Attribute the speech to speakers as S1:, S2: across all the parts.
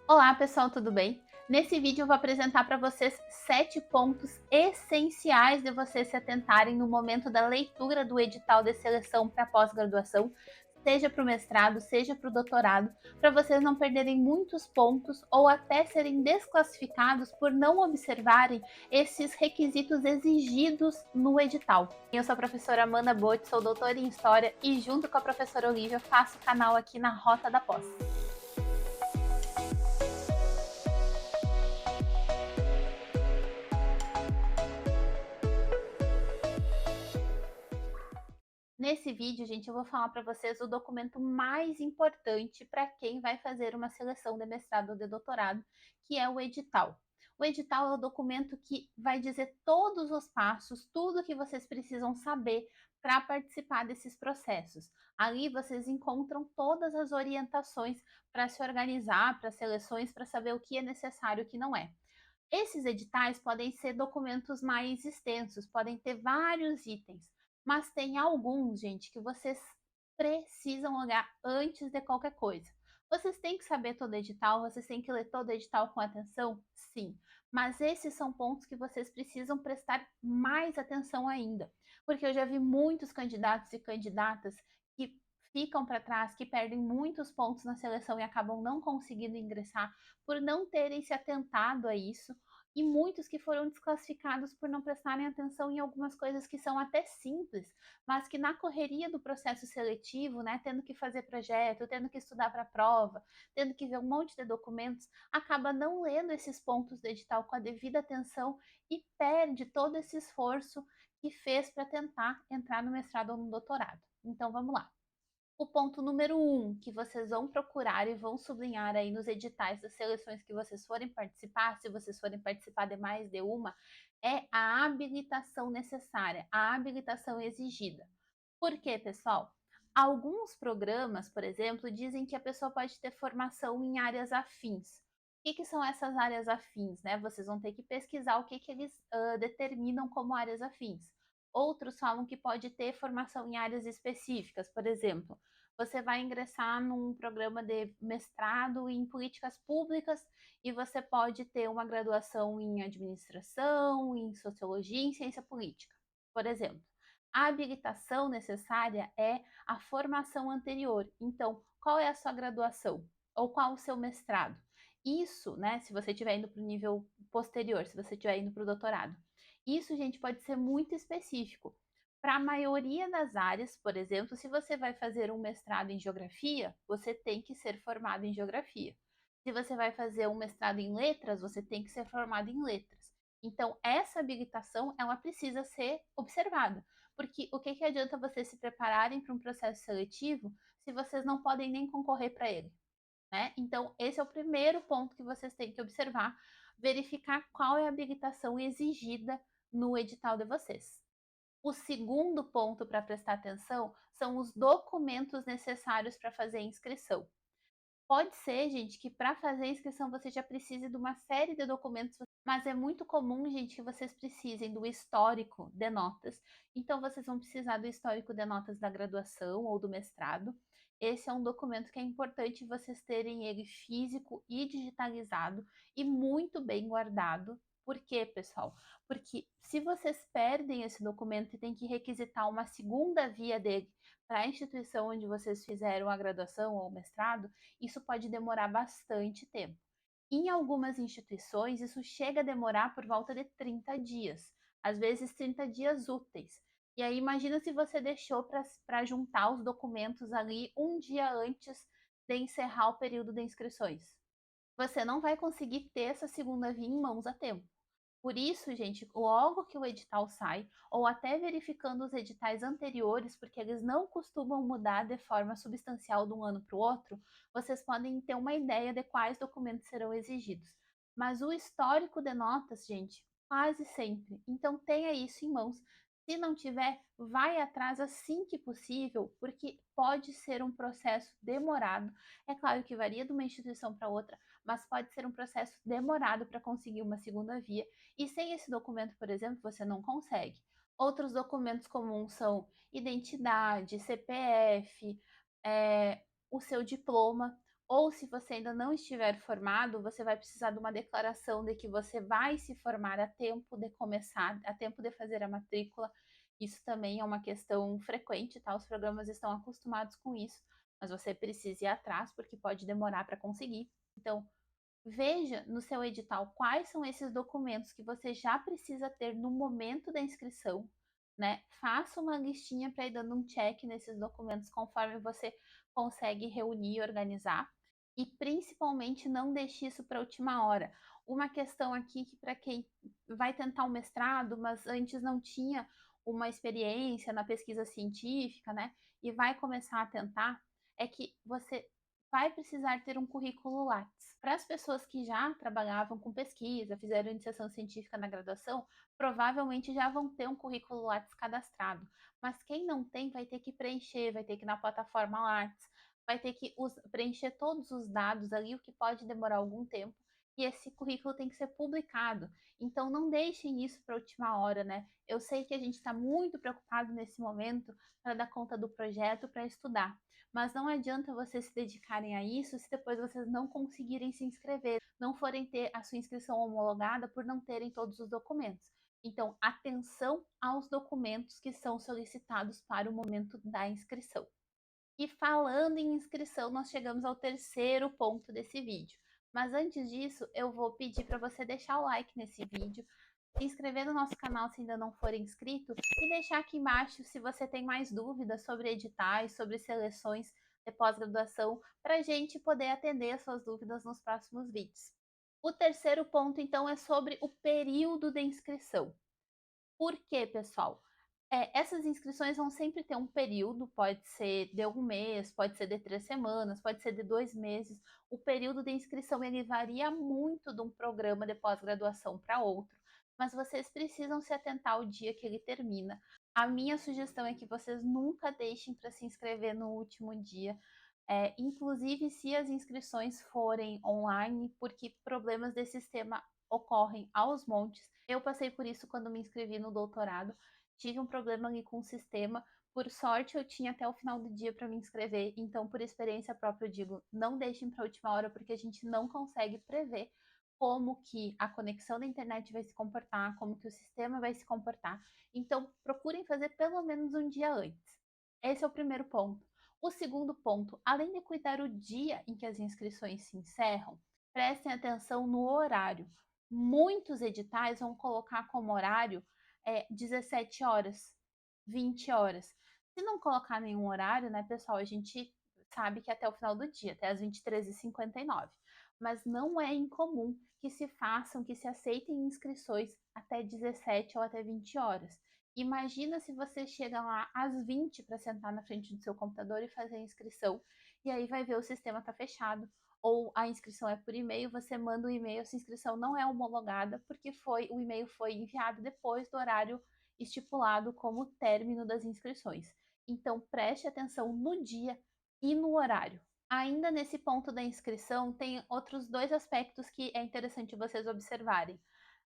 S1: Olá pessoal, tudo bem? Nesse vídeo eu vou apresentar para vocês 7 pontos essenciais de vocês se atentarem no momento da leitura do edital de seleção para pós-graduação, seja para o mestrado, seja para o doutorado, para vocês não perderem muitos pontos ou até serem desclassificados por não observarem esses requisitos exigidos no edital. Eu sou a professora Amanda Botti, sou doutora em História e junto com a professora Olivia faço o canal aqui na Rota da Pós. Nesse vídeo, gente, eu vou falar para vocês o documento mais importante para quem vai fazer uma seleção de mestrado ou de doutorado, que é o edital. O edital é o documento que vai dizer todos os passos, tudo que vocês precisam saber para participar desses processos. Ali vocês encontram todas as orientações para se organizar, para seleções, para saber o que é necessário e o que não é. Esses editais podem ser documentos mais extensos, podem ter vários itens, mas tem alguns, gente, que vocês precisam olhar antes de qualquer coisa. Vocês têm que saber todo edital, vocês têm que ler todo edital com atenção? Sim, mas esses são pontos que vocês precisam prestar mais atenção ainda, porque eu já vi muitos candidatos e candidatas que ficam para trás, que perdem muitos pontos na seleção e acabam não conseguindo ingressar por não terem se atentado a isso, e muitos que foram desclassificados por não prestarem atenção em algumas coisas que são até simples, mas que na correria do processo seletivo, né, tendo que fazer projeto, tendo que estudar para a prova, tendo que ver um monte de documentos, acaba não lendo esses pontos do edital com a devida atenção e perde todo esse esforço que fez para tentar entrar no mestrado ou no doutorado. Então vamos lá. O ponto número um que vocês vão procurar e vão sublinhar aí nos editais das seleções que vocês forem participar, se vocês forem participar de mais de uma, é a habilitação necessária, a habilitação exigida. Por quê, pessoal? Alguns programas, por exemplo, dizem que a pessoa pode ter formação em áreas afins. O que são essas áreas afins, né? Vocês vão ter que pesquisar o que eles determinam como áreas afins. Outros falam que pode ter formação em áreas específicas, por exemplo, você vai ingressar num programa de mestrado em políticas públicas e você pode ter uma graduação em administração, em sociologia, em ciência política, por exemplo. A habilitação necessária é a formação anterior. Então, qual é a sua graduação? Ou qual o seu mestrado? Isso, né, se você estiver indo para o nível posterior, se você estiver indo para o doutorado. Isso, gente, pode ser muito específico. Para a maioria das áreas, por exemplo, se você vai fazer um mestrado em geografia, você tem que ser formado em geografia. Se você vai fazer um mestrado em letras, você tem que ser formado em letras. Então, essa habilitação, ela precisa ser observada, porque o que adianta vocês se prepararem para um processo seletivo se vocês não podem nem concorrer para ele, né? Então, esse é o primeiro ponto que vocês têm que observar, verificar qual é a habilitação exigida no edital de vocês. O segundo ponto para prestar atenção são os documentos necessários para fazer a inscrição. Pode ser, gente, que para fazer a inscrição você já precise de uma série de documentos, mas é muito comum, gente, que vocês precisem do histórico de notas. Então, vocês vão precisar do histórico de notas da graduação ou do mestrado. Esse é um documento que é importante vocês terem ele físico e digitalizado e muito bem guardado. Por quê, pessoal? Porque se vocês perdem esse documento e tem que requisitar uma segunda via dele para a instituição onde vocês fizeram a graduação ou o mestrado, isso pode demorar bastante tempo. Em algumas instituições, isso chega a demorar por volta de 30 dias, às vezes 30 dias úteis. E aí, imagina se você deixou para juntar os documentos ali um dia antes de encerrar o período de inscrições. Você não vai conseguir ter essa segunda via em mãos a tempo. Por isso, gente, logo que o edital sai, ou até verificando os editais anteriores, porque eles não costumam mudar de forma substancial de um ano para o outro, vocês podem ter uma ideia de quais documentos serão exigidos. Mas o histórico de notas, gente, quase sempre. Então tenha isso em mãos. Se não tiver, vai atrás assim que possível, porque pode ser um processo demorado. É claro que varia de uma instituição para outra, mas pode ser um processo demorado para conseguir uma segunda via e sem esse documento, por exemplo, você não consegue. Outros documentos comuns são identidade, CPF, o seu diploma. Ou se você ainda não estiver formado, você vai precisar de uma declaração de que você vai se formar a tempo de começar, a tempo de fazer a matrícula. Isso também é uma questão frequente, tá? Os programas estão acostumados com isso, mas você precisa ir atrás porque pode demorar para conseguir. Então, veja no seu edital quais são esses documentos que você já precisa ter no momento da inscrição, né? Faça uma listinha para ir dando um check nesses documentos conforme você consegue reunir e organizar. E principalmente não deixe isso para a última hora. Uma questão aqui que para quem vai tentar um mestrado, mas antes não tinha uma experiência na pesquisa científica, né? E vai começar a tentar, é que você vai precisar ter um currículo Lattes. Para as pessoas que já trabalhavam com pesquisa, fizeram iniciação científica na graduação, provavelmente já vão ter um currículo Lattes cadastrado. Mas quem não tem vai ter que preencher, vai ter que ir na plataforma Lattes, vai ter que preencher todos os dados ali, o que pode demorar algum tempo. E esse currículo tem que ser publicado. Então não deixem isso para a última hora, né? Eu sei que a gente está muito preocupado nesse momento para dar conta do projeto, para estudar. Mas não adianta vocês se dedicarem a isso se depois vocês não conseguirem se inscrever, não forem ter a sua inscrição homologada por não terem todos os documentos. Então, atenção aos documentos que são solicitados para o momento da inscrição. E falando em inscrição, nós chegamos ao terceiro ponto desse vídeo. Mas antes disso, eu vou pedir para você deixar o like nesse vídeo, se inscrever no nosso canal se ainda não for inscrito e deixar aqui embaixo se você tem mais dúvidas sobre editais, sobre seleções de pós-graduação, para a gente poder atender as suas dúvidas nos próximos vídeos. O terceiro ponto, então, é sobre o período de inscrição. Por quê, pessoal? Essas inscrições vão sempre ter um período, pode ser de um mês, pode ser de 3 semanas, pode ser de 2 meses. O período de inscrição ele varia muito de um programa de pós-graduação para outro, mas vocês precisam se atentar ao dia que ele termina. A minha sugestão é que vocês nunca deixem para se inscrever no último dia, inclusive se as inscrições forem online, porque problemas de sistema ocorrem aos montes. Eu passei por isso quando me inscrevi no doutorado, tive um problema ali com o sistema. Por sorte, eu tinha até o final do dia para me inscrever, então, por experiência própria, eu digo: não deixem para a última hora, porque a gente não consegue prever como que a conexão da internet vai se comportar, como que o sistema vai se comportar. Então, procurem fazer pelo menos um dia antes. Esse é o primeiro ponto. O segundo ponto, além de cuidar o dia em que as inscrições se encerram, prestem atenção no horário. Muitos editais vão colocar como horário 17 horas, 20 horas. Se não colocar nenhum horário, né, pessoal, a gente sabe que até o final do dia, até as 23h59. Mas não é incomum que se façam, que se aceitem inscrições até 17 ou até 20 horas. Imagina se você chega lá às 20 para sentar na frente do seu computador e fazer a inscrição, e aí vai ver o sistema está fechado, ou a inscrição é por e-mail, você manda o e-mail, essa inscrição não é homologada porque o e-mail foi enviado depois do horário estipulado como término das inscrições. Então preste atenção no dia e no horário. Ainda nesse ponto da inscrição, tem outros dois aspectos que é interessante vocês observarem.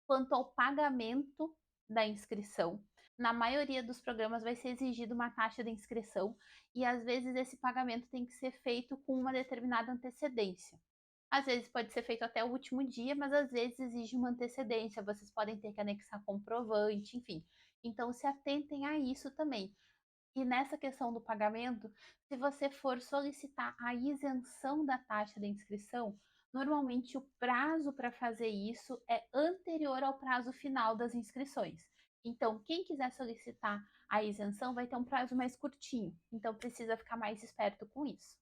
S1: Quanto ao pagamento da inscrição, na maioria dos programas vai ser exigida uma taxa de inscrição e às vezes esse pagamento tem que ser feito com uma determinada antecedência. Às vezes pode ser feito até o último dia, mas às vezes exige uma antecedência, vocês podem ter que anexar comprovante, enfim. Então se atentem a isso também. E nessa questão do pagamento, se você for solicitar a isenção da taxa de inscrição, normalmente o prazo para fazer isso é anterior ao prazo final das inscrições. Então, quem quiser solicitar a isenção vai ter um prazo mais curtinho, então precisa ficar mais esperto com isso.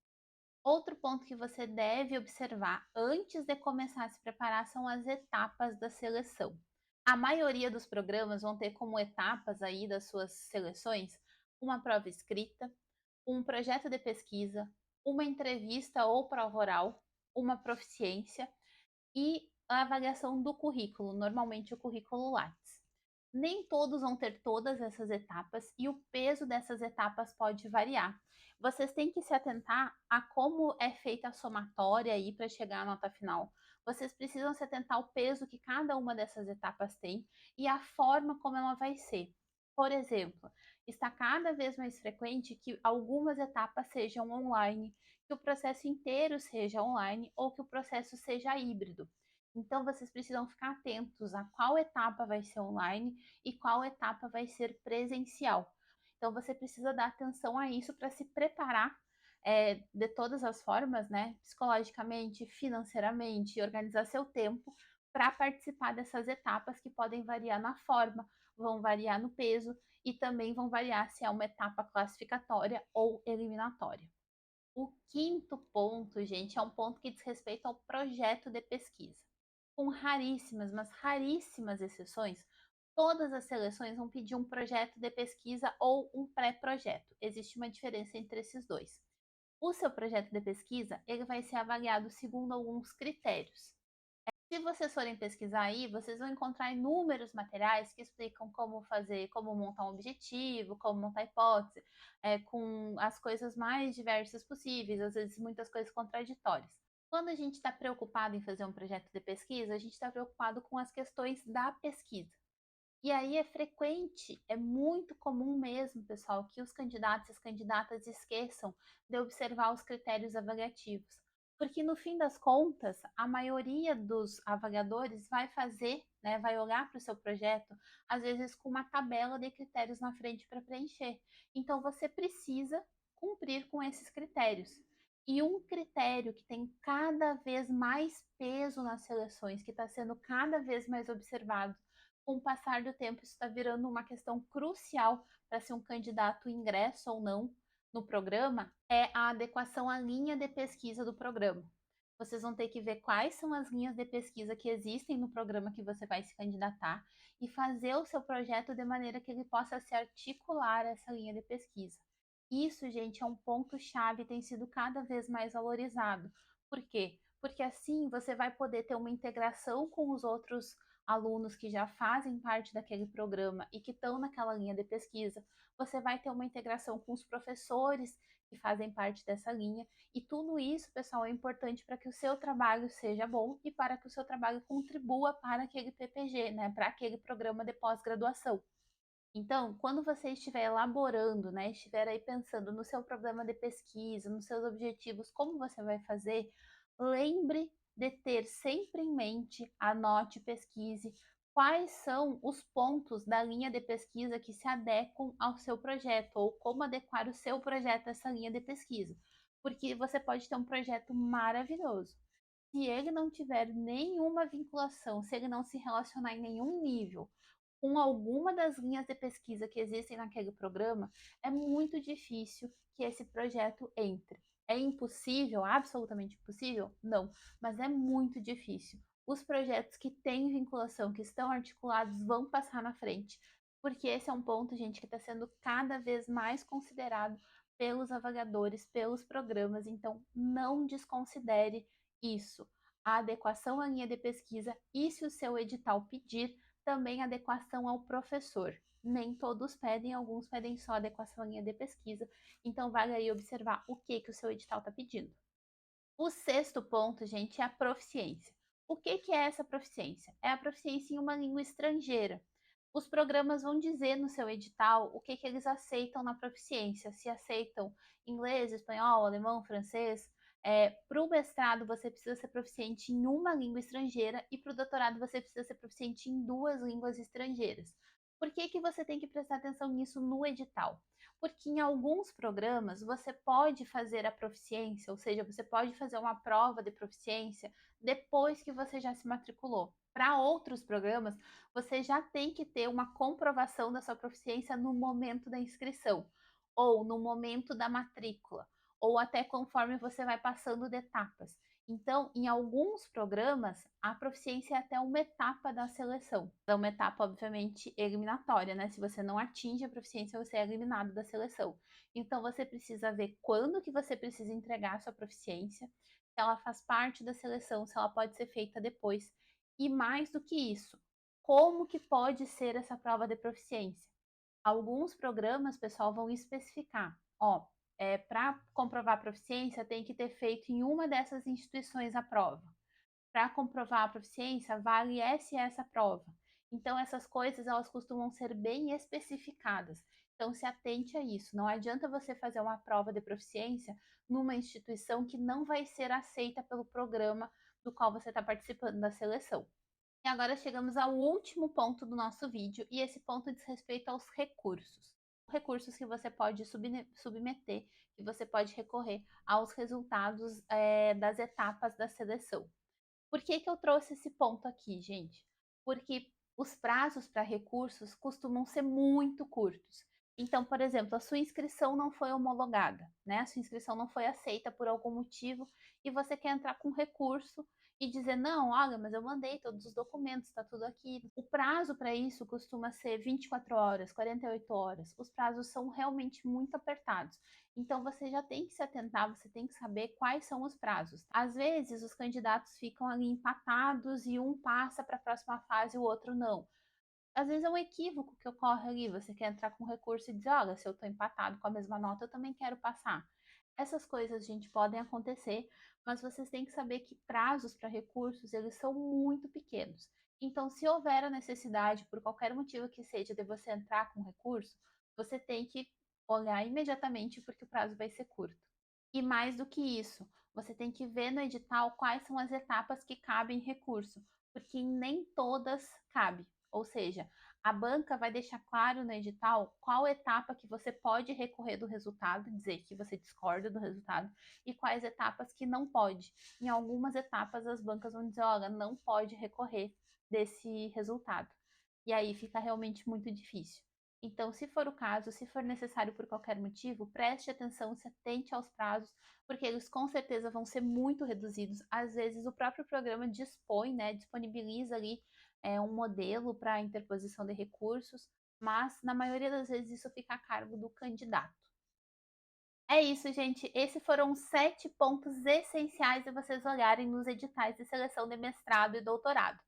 S1: Outro ponto que você deve observar antes de começar a se preparar são as etapas da seleção. A maioria dos programas vão ter como etapas aí das suas seleções uma prova escrita, um projeto de pesquisa, uma entrevista ou prova oral, uma proficiência e a avaliação do currículo, normalmente o currículo Lattes. Nem todos vão ter todas essas etapas e o peso dessas etapas pode variar. Vocês têm que se atentar a como é feita a somatória aí para chegar à nota final. Vocês precisam se atentar ao peso que cada uma dessas etapas tem e a forma como ela vai ser. Por exemplo, está cada vez mais frequente que algumas etapas sejam online, que o processo inteiro seja online ou que o processo seja híbrido. Então, vocês precisam ficar atentos a qual etapa vai ser online e qual etapa vai ser presencial. Então, você precisa dar atenção a isso para se preparar de todas as formas, né? Psicologicamente, financeiramente, organizar seu tempo para participar dessas etapas que podem variar na forma, vão variar no peso e também vão variar se é uma etapa classificatória ou eliminatória. O quinto ponto, gente, é um ponto que diz respeito ao projeto de pesquisa. Com raríssimas, mas raríssimas exceções, todas as seleções vão pedir um projeto de pesquisa ou um pré-projeto. Existe uma diferença entre esses dois. O seu projeto de pesquisa, ele vai ser avaliado segundo alguns critérios. Se vocês forem pesquisar aí, vocês vão encontrar inúmeros materiais que explicam como fazer, como montar um objetivo, como montar hipótese, com as coisas mais diversas possíveis, às vezes muitas coisas contraditórias. Quando a gente está preocupado em fazer um projeto de pesquisa, a gente está preocupado com as questões da pesquisa. E aí é frequente, é muito comum mesmo, pessoal, que os candidatos e as candidatas esqueçam de observar os critérios avaliativos. Porque no fim das contas, a maioria dos avaliadores vai fazer, né, vai olhar para o seu projeto, às vezes com uma tabela de critérios na frente para preencher. Então você precisa cumprir com esses critérios. E um critério que tem cada vez mais peso nas seleções, que está sendo cada vez mais observado, com o passar do tempo, isso está virando uma questão crucial para se um candidato ingressa ou não no programa, é a adequação à linha de pesquisa do programa. Vocês vão ter que ver quais são as linhas de pesquisa que existem no programa que você vai se candidatar e fazer o seu projeto de maneira que ele possa se articular a essa linha de pesquisa. Isso, gente, é um ponto-chave e tem sido cada vez mais valorizado. Por quê? Porque assim você vai poder ter uma integração com os outros alunos que já fazem parte daquele programa e que estão naquela linha de pesquisa. Você vai ter uma integração com os professores que fazem parte dessa linha. E tudo isso, pessoal, é importante para que o seu trabalho seja bom e para que o seu trabalho contribua para aquele PPG, né, para aquele programa de pós-graduação. Então, quando você estiver elaborando, né, estiver aí pensando no seu problema de pesquisa, nos seus objetivos, como você vai fazer, lembre de ter sempre em mente, anote, pesquise quais são os pontos da linha de pesquisa que se adequam ao seu projeto ou como adequar o seu projeto a essa linha de pesquisa. Porque você pode ter um projeto maravilhoso. Se ele não tiver nenhuma vinculação, se ele não se relacionar em nenhum nível com alguma das linhas de pesquisa que existem naquele programa, é muito difícil que esse projeto entre. É impossível, absolutamente impossível? Não, mas é muito difícil. Os projetos que têm vinculação, que estão articulados, vão passar na frente, porque esse é um ponto, gente, que está sendo cada vez mais considerado pelos avaliadores, pelos programas, então não desconsidere isso. A adequação à linha de pesquisa e, se o seu edital pedir, também adequação ao professor. Nem todos pedem, alguns pedem só adequação à linha de pesquisa. Então, vale aí observar o que o seu edital está pedindo. O sexto ponto, gente, é a proficiência. O que é essa proficiência? É a proficiência em uma língua estrangeira. Os programas vão dizer no seu edital o que eles aceitam na proficiência, se aceitam inglês, espanhol, alemão, francês. Para o mestrado, você precisa ser proficiente em uma língua estrangeira e para o doutorado, você precisa ser proficiente em duas línguas estrangeiras. Por que você tem que prestar atenção nisso no edital? Porque em alguns programas você pode fazer a proficiência, ou seja, você pode fazer uma prova de proficiência depois que você já se matriculou. Para outros programas, você já tem que ter uma comprovação da sua proficiência no momento da inscrição, ou no momento da matrícula, ou até conforme você vai passando de etapas. Então, em alguns programas, a proficiência é até uma etapa da seleção. É uma etapa, obviamente, eliminatória, né? Se você não atinge a proficiência, você é eliminado da seleção. Então, você precisa ver quando que você precisa entregar a sua proficiência, se ela faz parte da seleção, se ela pode ser feita depois. E mais do que isso, como que pode ser essa prova de proficiência? Alguns programas, pessoal, vão especificar, ó, para comprovar a proficiência, tem que ter feito em uma dessas instituições a prova. Para comprovar a proficiência, vale essa e essa prova. Então, essas coisas, elas costumam ser bem especificadas. Então se atente a isso, não adianta você fazer uma prova de proficiência numa instituição que não vai ser aceita pelo programa do qual você está participando da seleção. E agora chegamos ao último ponto do nosso vídeo, e esse ponto diz respeito aos recursos. Recursos que você pode submeter, que você pode recorrer aos resultados das etapas da seleção. Por que eu trouxe esse ponto aqui, gente? Porque os prazos para recursos costumam ser muito curtos. Então, por exemplo, a sua inscrição não foi homologada, né? A sua inscrição não foi aceita por algum motivo e você quer entrar com recurso e dizer: não, olha, mas eu mandei todos os documentos, está tudo aqui. O prazo para isso costuma ser 24 horas, 48 horas. Os prazos são realmente muito apertados. Então você já tem que se atentar, você tem que saber quais são os prazos. Às vezes os candidatos ficam ali empatados e um passa para a próxima fase e o outro não. Às vezes é um equívoco que ocorre ali, você quer entrar com recurso e dizer, olha, se eu estou empatado com a mesma nota, eu também quero passar. Essas coisas, gente, podem acontecer, mas vocês têm que saber que prazos para recursos, eles são muito pequenos. Então, se houver a necessidade, por qualquer motivo que seja, de você entrar com recurso, você tem que olhar imediatamente porque o prazo vai ser curto. E mais do que isso, você tem que ver no edital quais são as etapas que cabem recurso, porque nem todas cabem. Ou seja, a banca vai deixar claro no edital qual etapa que você pode recorrer do resultado, dizer que você discorda do resultado, e quais etapas que não pode. Em algumas etapas, as bancas vão dizer, olha, não pode recorrer desse resultado. E aí fica realmente muito difícil. Então, se for o caso, se for necessário por qualquer motivo, preste atenção, se atente aos prazos, porque eles com certeza vão ser muito reduzidos. Às vezes, o próprio programa dispõe, né, disponibiliza ali um modelo para interposição de recursos, mas na maioria das vezes isso fica a cargo do candidato. É isso, gente. Esses foram 7 pontos essenciais de vocês olharem nos editais de seleção de mestrado e doutorado.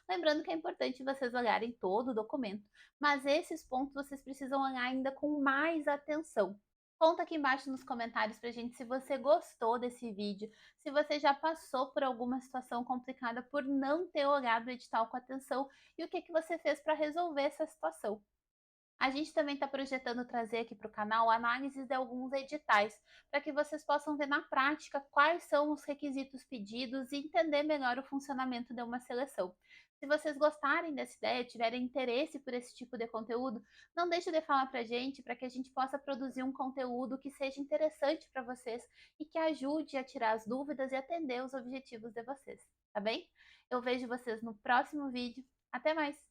S1: Lembrando que é importante vocês olharem todo o documento, mas esses pontos vocês precisam olhar ainda com mais atenção. Conta aqui embaixo nos comentários pra gente se você gostou desse vídeo, se você já passou por alguma situação complicada por não ter olhado o edital com atenção e o que você fez para resolver essa situação. A gente também está projetando trazer aqui para o canal análises de alguns editais, para que vocês possam ver na prática quais são os requisitos pedidos e entender melhor o funcionamento de uma seleção. Se vocês gostarem dessa ideia, tiverem interesse por esse tipo de conteúdo, não deixe de falar para a gente, para que a gente possa produzir um conteúdo que seja interessante para vocês e que ajude a tirar as dúvidas e atender os objetivos de vocês, tá bem? Eu vejo vocês no próximo vídeo. Até mais!